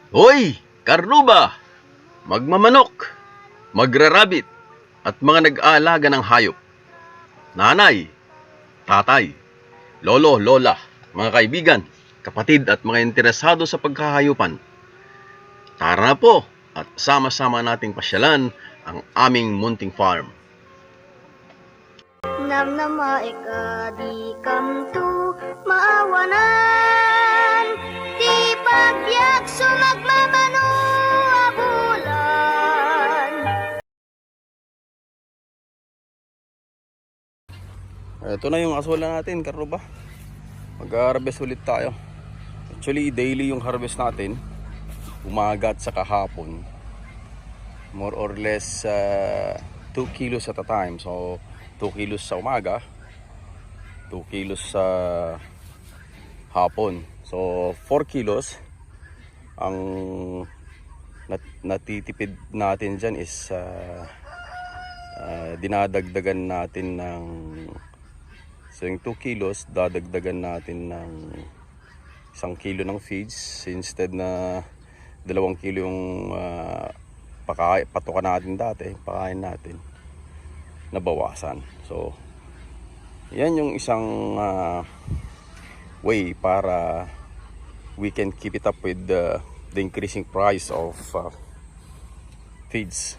Hoy, karnuba, magmamanok, magrarabit, at mga nag-aalaga ng hayop. Nanay, tatay, lolo, lola, mga kaibigan, kapatid at mga interesado sa pagkahayupan. Tara na po at sama-sama nating pasyalan ang aming munting farm. Namnama di kamtu maawanan di pagyak sumagmamano abulan. Ito na yung aswala natin, karuba. Mag-harvest ulit tayo. Actually, daily yung harvest natin. Umaga at saka hapon. More or less 2 kilos at a time. So, 2 kilos sa umaga, 2 kilos sa hapon. So, 4 kilos. Ang natitipid natin dyan is dinadagdagan natin ng, so yung 2 kilos dadagdagan natin ng 1 kilo ng feeds instead na 2 kilo yung patukan natin dati, pakain natin, nabawasan. So yan yung isang way para we can keep it up with the increasing price of feeds,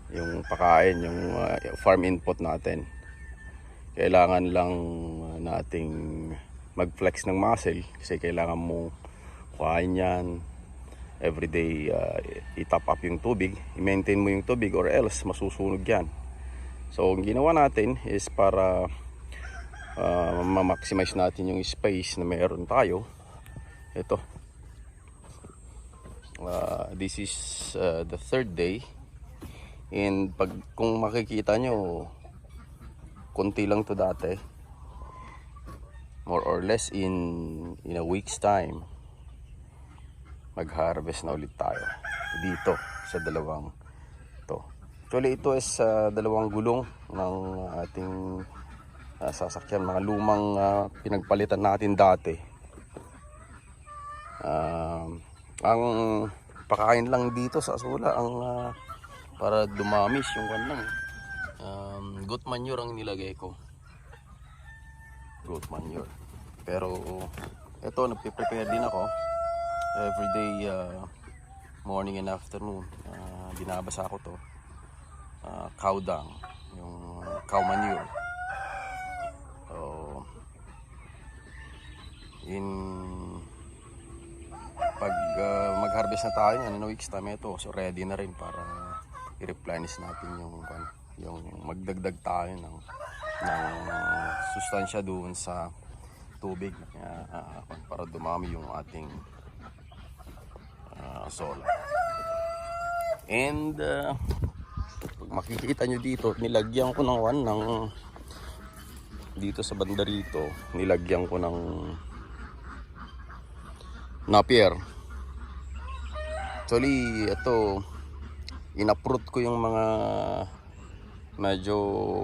yung pakain, yung farm input natin. Kailangan lang nating mag-flex ng muscle kasi kailangan mo kuhain yan everyday, i-top up yung tubig, i-maintain mo yung tubig or else masusunog yan. So ang ginawa natin is para ma-maximize natin yung space na meron tayo. Ito, this is the third day, and kung makikita nyo, konti lang to dati. More or less in a week's time mag-harvest na ulit tayo dito sa dalawang to. Actually ito is dalawang gulong ng ating sasakyan, mga lumang pinagpalitan natin dati. Ang pakain lang dito sa asula ang para dumamis yung kanang goat manure ang nilagay ko, goat manure. Pero ito, nagpe-prepare din ako everyday, morning and afternoon. Binabasa ko to, cow dung, yung cow manure. So pag mag-harvest na tayo in a week's time, ito so ready na rin para i-replenish natin yung magdagdag tayo ng sustansya doon sa tubig para dumami yung ating soil. And pag makikita nyo dito, nilagyan ko ng dito sa banda rito, nilagyan ko ng napier. Actually ito, in-uproot ko yung mga medyo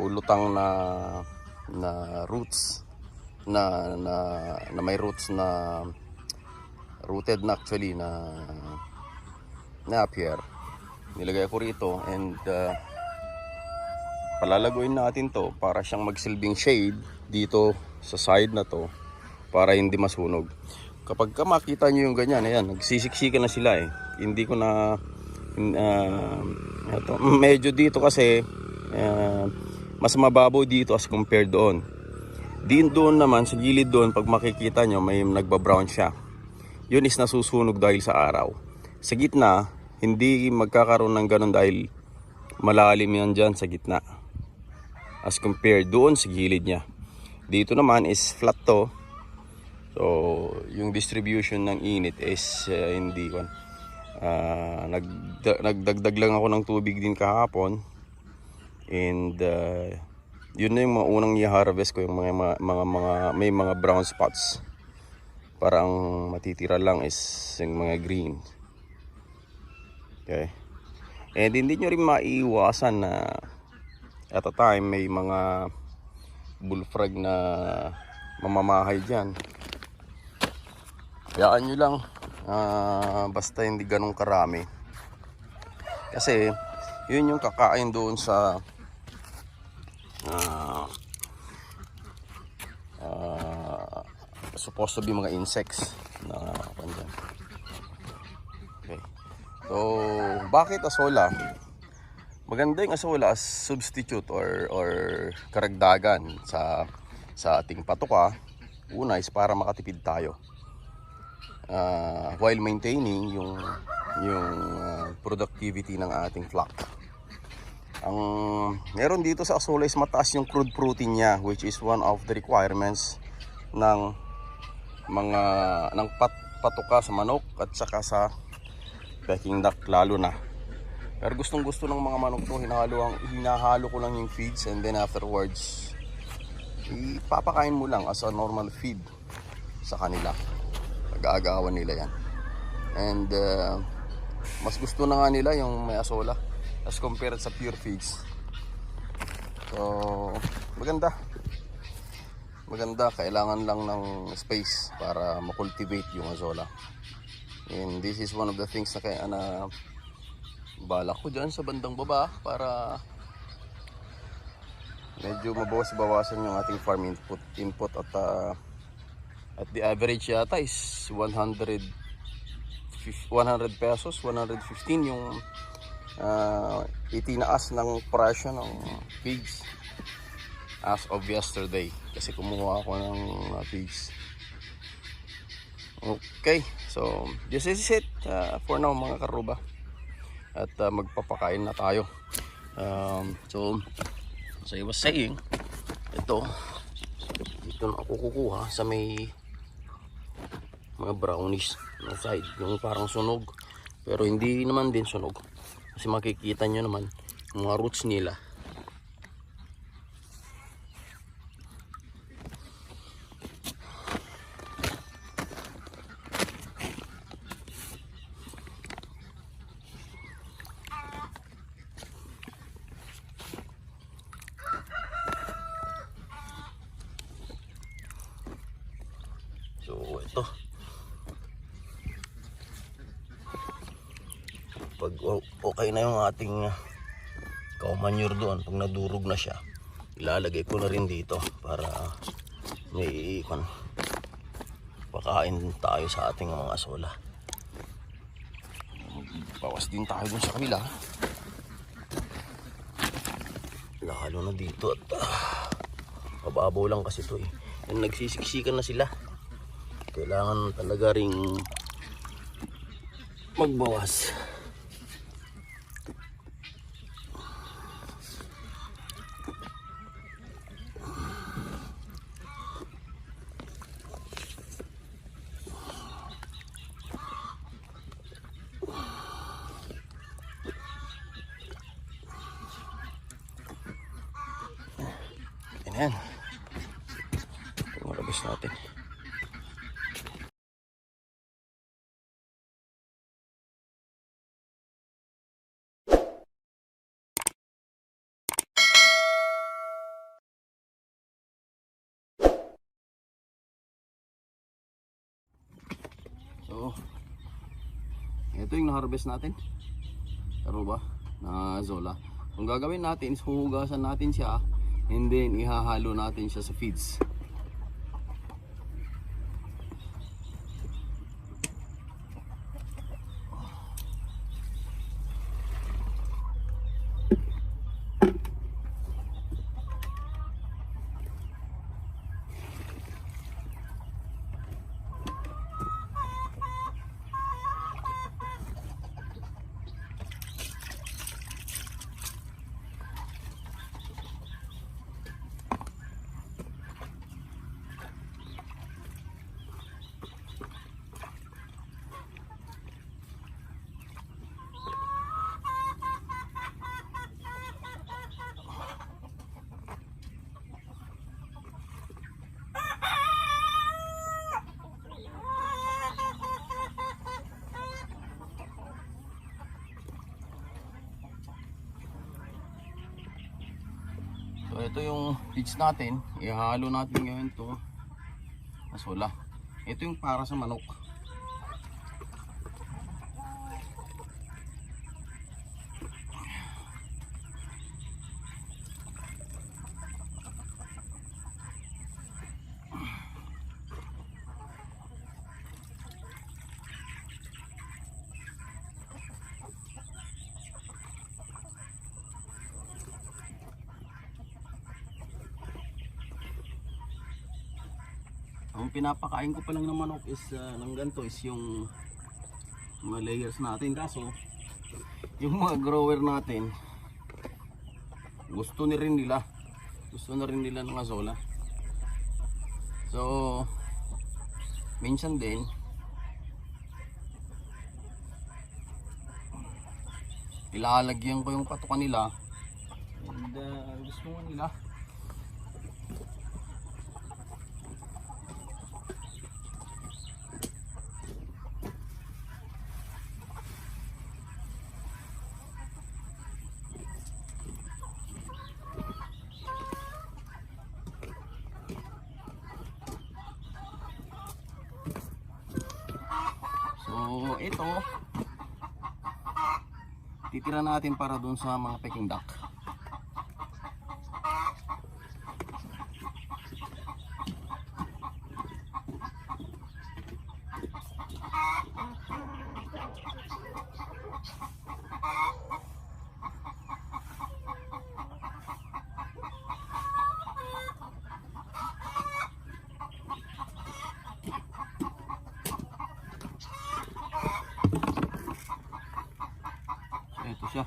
lutang na roots na may roots na rooted na, actually na napier. Nilagay ko rito, and palalaguin natin to para siyang magsilbing shade dito sa side na to para hindi masunog. Kapag makita nyo yung ganyan, ayan, nagsisiksikan na sila eh. Hindi ko na ito, medyo dito kasi mas mababaw dito as compared doon. Doon naman sa gilid doon, pag makikita nyo may nagbabrown siya. Yun is nasusunog dahil sa araw. Sa gitna, hindi magkakaroon ng ganun dahil malalim yan dyan sa gitna as compared doon sa gilid niya. Dito naman is flat to. So yung distribution ng init is hindi nagdagdag lang ako ng tubig din kahapon, and yun na yung mga unang i-harvest ko, yung may mga brown spots. Parang matitira lang is yung mga green. Okay, and hindi nyo rin maiiwasan na at a time may mga bullfrog na mamamahay dyan. Hayaan nyo lang, Basta hindi ganun karami. Kasi yun yung kakain doon sa supposed to be mga insects na kanyan. Okay. So, bakit asola? Maganda yung asola as substitute or karagdagan sa ating patuka. Una is para makatipid tayo. While maintaining yung productivity ng ating flock. Ang meron dito sa asola is mataas yung crude protein niya, which is one of the requirements ng patuka sa manok at saka sa Peking duck lalo na. Pero gustong gusto ng mga manok to, hinahalo ko lang yung feeds, and then afterwards ipapakain mo lang as a normal feed sa kanila. Pag-aagawan nila yan. And mas gusto na nga nila yung may asola as compared sa pure feeds. So maganda, kailangan lang ng space para makultivate yung asola. And this is one of the things na kaya na balak ko dyan sa bandang baba para medyo mabawas-bawasan yung ating farm input at the average yata is 100 pesos, 115 yung itinaas ng presyo ng pigs as of yesterday kasi kumuha ako ng pigs. Okay, so this is it for now mga karuba, at magpapakain na tayo. So as I was saying, dito na ako kukuha sa may mga brownish na side, yung parang sunog pero hindi naman din sunog kasi makikita nyo naman yung mga roots nila. So ito, pag okay na yung ating cow manure doon, pag nadurog na siya, ilalagay ko na rin dito para may pakain tayo sa ating mga asola. Bawas din tayo dun sa kabila, lalo na dito, at mababaw lang kasi ito nagsisiksikan na sila. Kailangan talaga ring magbawas. Ayan. Marabas natin. So, ito yung na-harvest natin. Pero ba? Na azola. Ang gagawin natin is huhugasan natin siya and then ihahalo natin siya sa feeds. So ito yung feeds natin, ihalo natin ngayon to asola. Ito yung para sa manok. Ang pinapakain ko pa lang ng manok is ng ganito is yung mga layers natin, kaso yung mga grower natin gusto na rin nila ng azola. So minsan din ilalagyan ko yung patukan nila and gusto nga nila. So ito titira natin para dun sa mga Peking duck. Ito siya.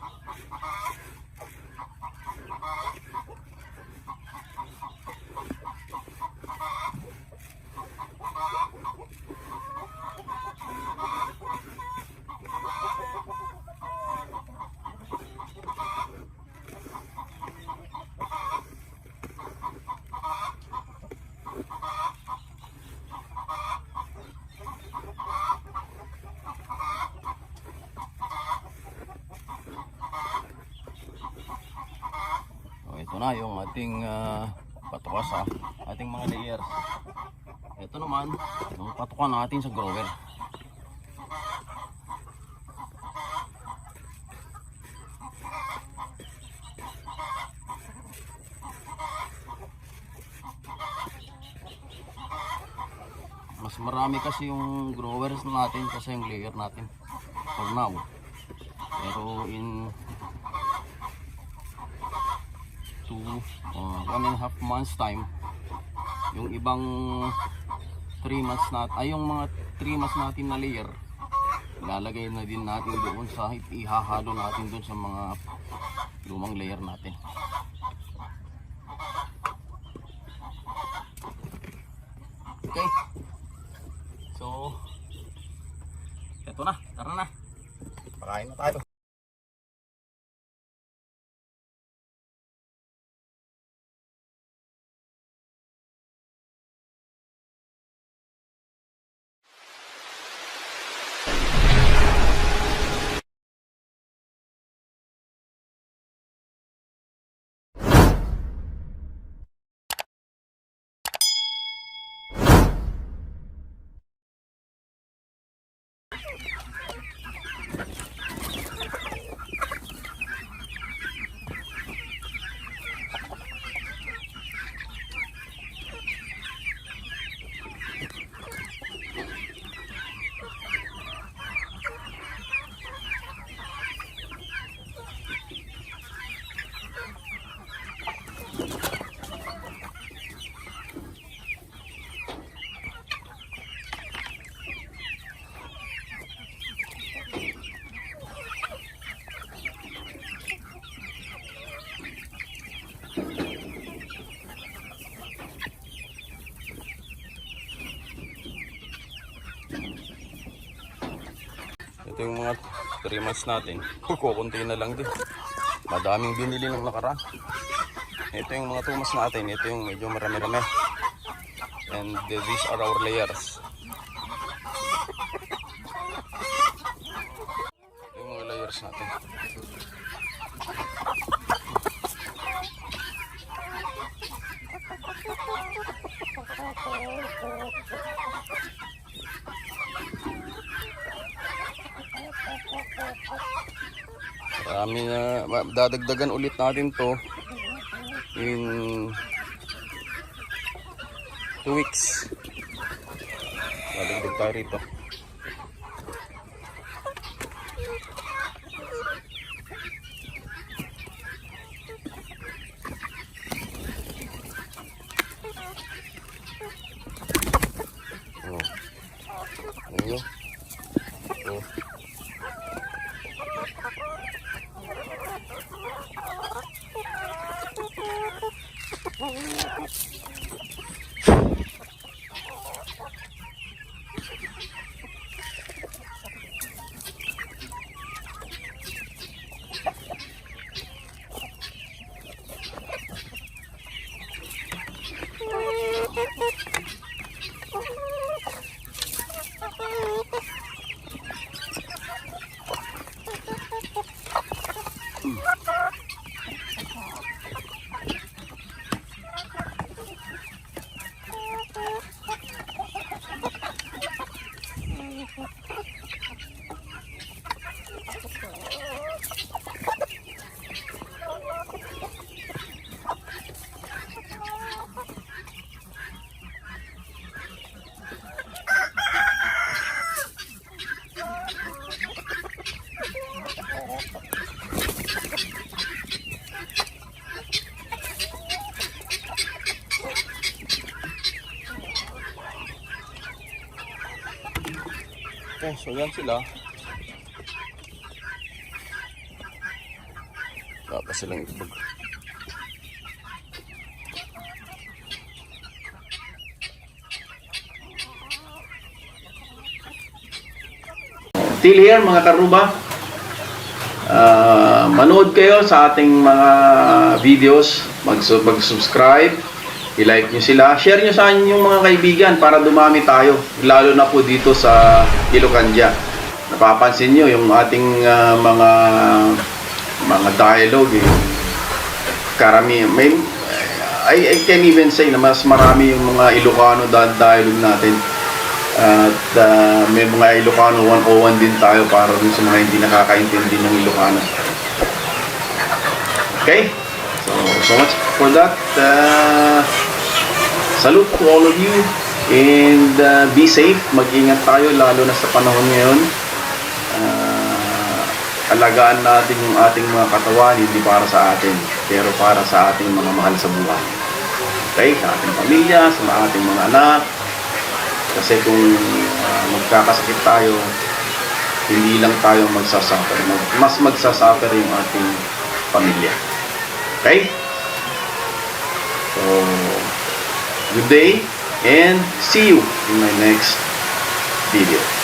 Ito na yung ating patuka sa ating mga layers. Ito naman yung patuka natin sa grower. Mas marami kasi yung growers natin kasi yung layer natin for now. Pero in 1.5 months time, yung ibang 3 months natin, yung mga 3 months natin na layer, ilalagay na din natin doon sa ihahalo natin doon sa mga lumang layer natin. Okay, so eto na, tara na, pakain na tayo. Ito yung mga 3 months natin. Kukunti na lang din. Madaming binili ng nakaraan. Ito yung mga 2 months natin. Ito yung medyo marami-rami. And these are our layers. Ito yung mga layers natin. Marami na, dadagdagan ulit natin to in 2 weeks. Dadagdag tayo rito. Ayun. Oh. Okay, so yan sila. Wala pa silang itlog. Still here mga karuba. Manood kayo sa ating mga videos. Mag-subscribe. I-like nyo sila. Share nyo sa inyong mga kaibigan para dumami tayo. Lalo na po dito sa Ilocandia. Napapansin nyo yung ating mga dialogue. Karami. I can even say na mas marami yung mga Ilocano dialogue natin. At may mga Ilocano 101 din tayo para dun sa mga hindi nakakaintindi ng Ilocano. Okay? So much for that. Salute to all of you and be safe. Mag-ingat tayo lalo na sa panahon ngayon. Alagaan natin yung ating mga katawan, hindi para sa atin, pero para sa ating mga mahal sa buhay. Okay? Sa ating pamilya, sa ating mga anak. Kasi kung magkakasakit tayo, hindi lang tayo magsasuffer. Mas magsasuffer yung ating pamilya. Okay? So, good day and see you in my next video.